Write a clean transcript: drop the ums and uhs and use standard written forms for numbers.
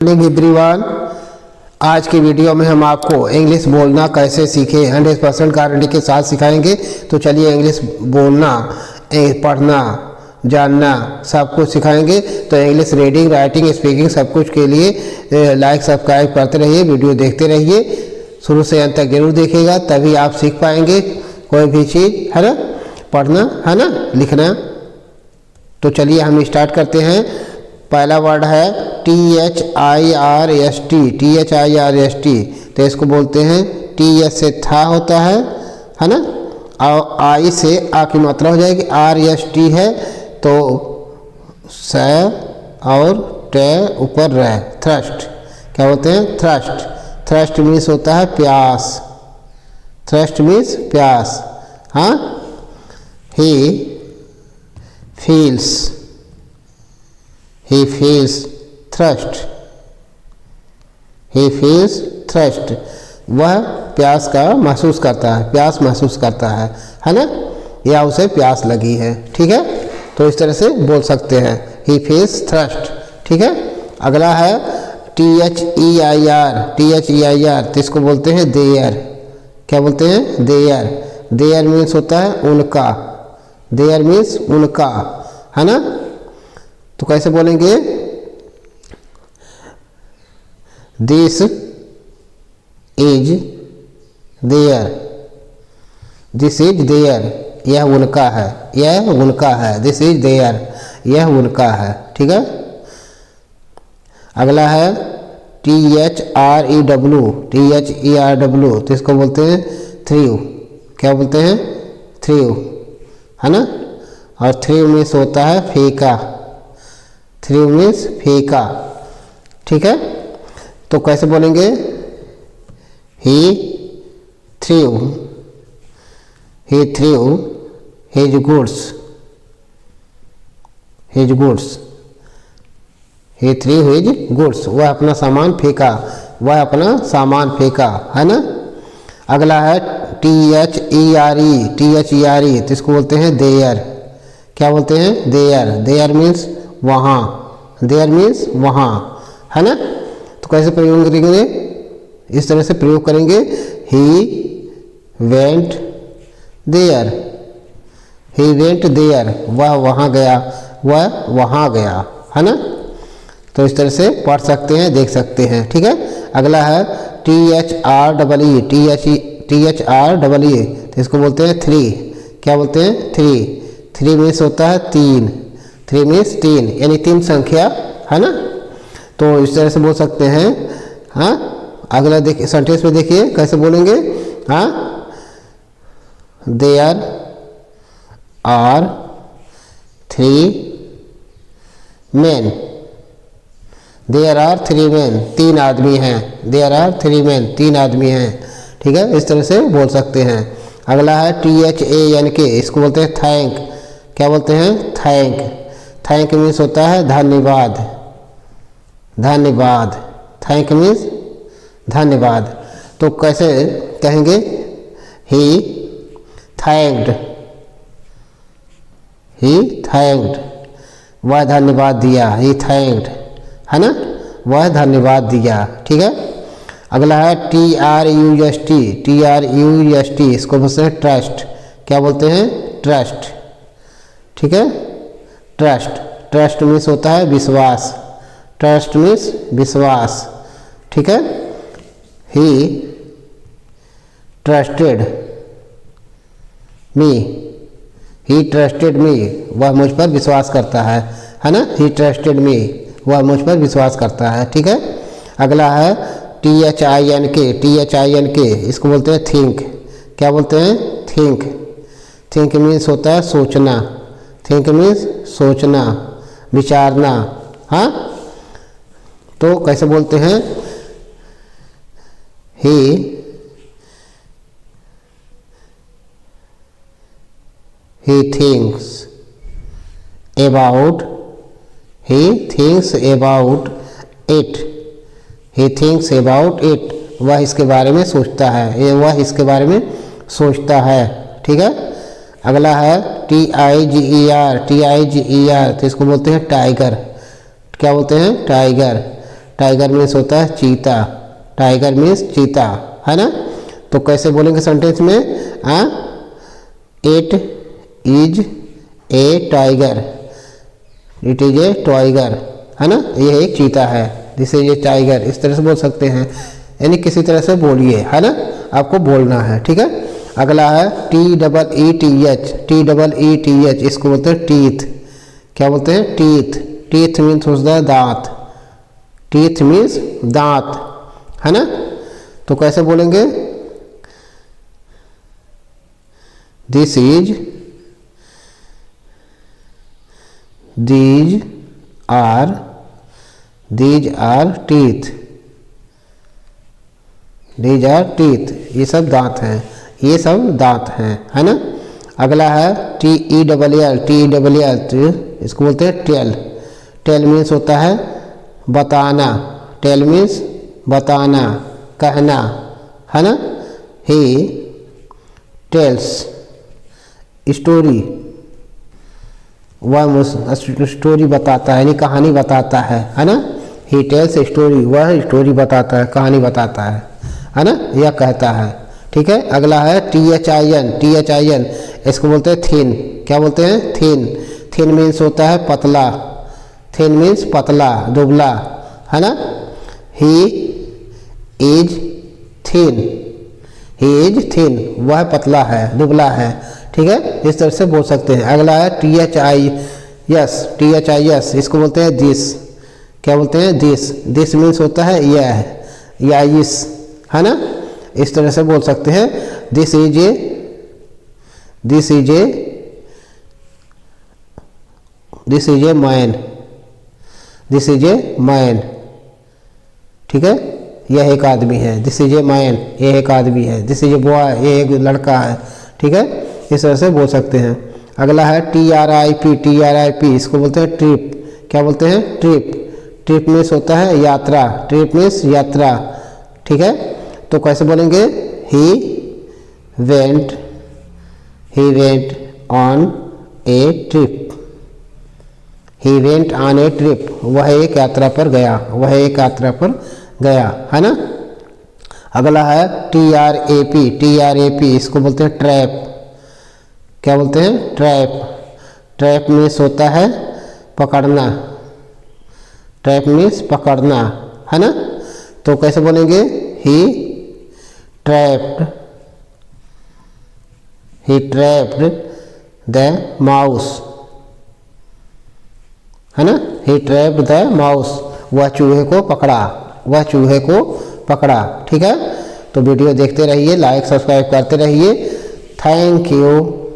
Morning everyone. आज की video में हम आपको इंग्लिश बोलना कैसे सीखें 100% गारंटी के साथ सिखाएंगे। तो चलिए इंग्लिश बोलना, पढ़ना, जानना सब कुछ सिखाएंगे। तो इंग्लिश रीडिंग, राइटिंग, स्पीकिंग सब कुछ के लिए लाइक सब्सक्राइब करते रहिए, वीडियो देखते रहिए, शुरू से अंत तक जरूर देखिएगा, तभी आप सीख पाएंगे कोई भी चीज़, है ना। पढ़ना है ना, लिखना। तो चलिए हम स्टार्ट करते हैं। पहला वर्ड है THIRST। THIRST तो इसको बोलते हैं TS से था होता है ना। और आई से आ की मात्रा हो जाएगी। RST है तो स और ट ऊपर रह, थ्रस्ट। क्या बोलते हैं? थ्रस्ट। थ्रस्ट मीन्स होता है प्यास। थ्रस्ट मीन्स प्यास। हाँ, he feels, he feels thirst, he feels thirst। वह प्यास का महसूस करता है, प्यास महसूस करता है ना, या उसे प्यास लगी है। ठीक है, तो इस तरह से बोल सकते हैं he feels thirst। ठीक है, अगला है THEIR। THEIR तो इसको बोलते हैं देयर। क्या बोलते हैं? देयर। देयर मीन्स होता है उनका। देयर मीन्स उनका, है ना। तो कैसे बोलेंगे? This is their, this is their, यह उनका है, यह उनका है। दिस इज देयर, यह उनका है। ठीक है, अगला है THREW। THERW तो इसको बोलते हैं थ्रू। क्या बोलते हैं? थ्रू, है ना। और थ्रू मीन्स होता है फीका। थ्रू मीन्स फीका। ठीक है, तो कैसे बोलेंगे? He through, he through his goods, his goods, he through his goods. वह अपना सामान फेंका, वह अपना सामान फेंका, है ना। अगला है THERE। THERE तो इसको बोलते हैं देयर। क्या बोलते हैं? देयर। देयर मीन्स वहाँ, देयर मीन्स वहाँ, है ना। तो कैसे प्रयोग करेंगे? इस तरह से प्रयोग करेंगे, he went there, he went there, वह वहाँ गया, वह वहाँ गया, है ना। तो इस तरह से पढ़ सकते हैं, देख सकते हैं। ठीक है, अगला है THREE। THREE तो इसको बोलते हैं थ्री। क्या बोलते हैं? थ्री। थ्री मीन्स होता है तीन। थ्री मीन्स तीन, यानी तीन संख्या, है ना। तो इस तरह से बोल सकते हैं। हाँ, अगला देखिए, सेंटेंस में देखिए कैसे बोलेंगे। हाँ, there are three man. There are three man, तीन आदमी हैं। देयर आर थ्री मैन, तीन आदमी हैं। ठीक है, इस तरह से बोल सकते हैं। अगला है THANK। इसको बोलते हैं थैंक। क्या बोलते हैं? थैंक। थैंक मीन्स होता है धन्यवाद। धन्यवाद, थैंक मीन्स धन्यवाद। तो कैसे कहेंगे? ही थैंक्ड, ही थैंक्ड, वह धन्यवाद दिया। ही थैंक्ड, है ना, वह धन्यवाद दिया। ठीक है, अगला है TRUST। TRUST इसको बोलते हैं ट्रस्ट। क्या बोलते हैं? ट्रस्ट। ठीक है, ट्रस्ट। ट्रस्ट मीन्स होता है विश्वास। ट्रस्ट मीन्स विश्वास। ठीक है, ही ट्रस्टेड मी, ही ट्रस्टेड मी, वह मुझ पर विश्वास करता है ना। ही ट्रस्टेड मी, वह मुझ पर विश्वास करता है। ठीक है, अगला है THINK। THINK इसको बोलते हैं थिंक। क्या बोलते हैं? थिंक। थिंक मीन्स होता है सोचना। थिंक मीन्स सोचना, विचारना। हाँ, तो कैसे बोलते हैं? He thinks about, he thinks about it, he thinks about it, वह इसके बारे में सोचता है, वह इसके बारे में सोचता है। ठीक है, अगला है TIGER। TIGER तो इसको बोलते हैं टाइगर। क्या बोलते हैं? टाइगर। टाइगर मीन्स होता है चीता, टाइगर मीन्स चीता, है ना। तो कैसे बोलेंगे सेंटेंस में, it is a tiger, it is a tiger, है ना, ये एक चीता है, दिस इज ए टाइगर, इस तरह से बोल सकते हैं, यानी किसी तरह से बोलिए, है ना, आपको बोलना है, ठीक है। अगला है TEETH, TEETH, इसको बोलते हैं टीथ, क्या बोलते हैं, टीथ, टीथ मीन्स होता है दांत, टीथ मीन्स दांत, है ना। तो कैसे बोलेंगे, this is, these are teeth, these are teeth, ये सब दांत हैं, ये सब दांत हैं, है ना। अगला है TELL, इसको बोलते हैं टेल, टेल मीन्स होता है बताना, टेल मीन्स बताना, कहना, है ना। ही टेल्स स्टोरी, वह स्टोरी बताता है, यानी कहानी बताता है ना। ही टेल्स स्टोरी, वह स्टोरी बताता है, कहानी बताता है ना, यह कहता है, ठीक है। अगला है THIN, इसको बोलते हैं थिन, क्या बोलते हैं, थिन, थिन मीन्स होता है पतला, थिन मीन्स पतला, दुबला, है ना। He is thin, he is thin, वह पतला है, दुबला है, ठीक है, इस तरह से बोल सकते हैं। अगला है THIS, इसको बोलते हैं दिस, क्या बोलते हैं, दिस, दिस मीन्स होता है यह या इस, है ना, इस तरह से बोल सकते हैं। This is a, this is a, this is a man, this is a man, ठीक है, यह एक आदमी है, दिस इज ए मैन, यह एक आदमी है, दिस इज ए बॉय, यह एक लड़का है, ठीक है, इस तरह से बोल सकते हैं। अगला है TRIP, इसको बोलते हैं ट्रिप, क्या बोलते हैं, ट्रिप, ट्रिप मीन्स होता है यात्रा, ट्रिप मीन्स यात्रा, ठीक है। तो कैसे बोलेंगे, he went on A trip, he went on A trip, वह एक यात्रा पर गया, वह एक यात्रा पर गया, है ना। अगला है TRAP, इसको बोलते हैं ट्रैप, क्या बोलते हैं, ट्रैप, ट्रैप मीन्स होता है पकड़ना, ट्रैप मीन्स पकड़ना, है ना। तो कैसे बोलेंगे, ही ट्रैप्ड द माउस, है ना, ही ट्रैप्ड द माउस, वह चूहे को पकड़ा, वह चूहे को पकड़ा, ठीक है। तो वीडियो देखते रहिए, लाइक सब्सक्राइब करते रहिए, थैंक यू।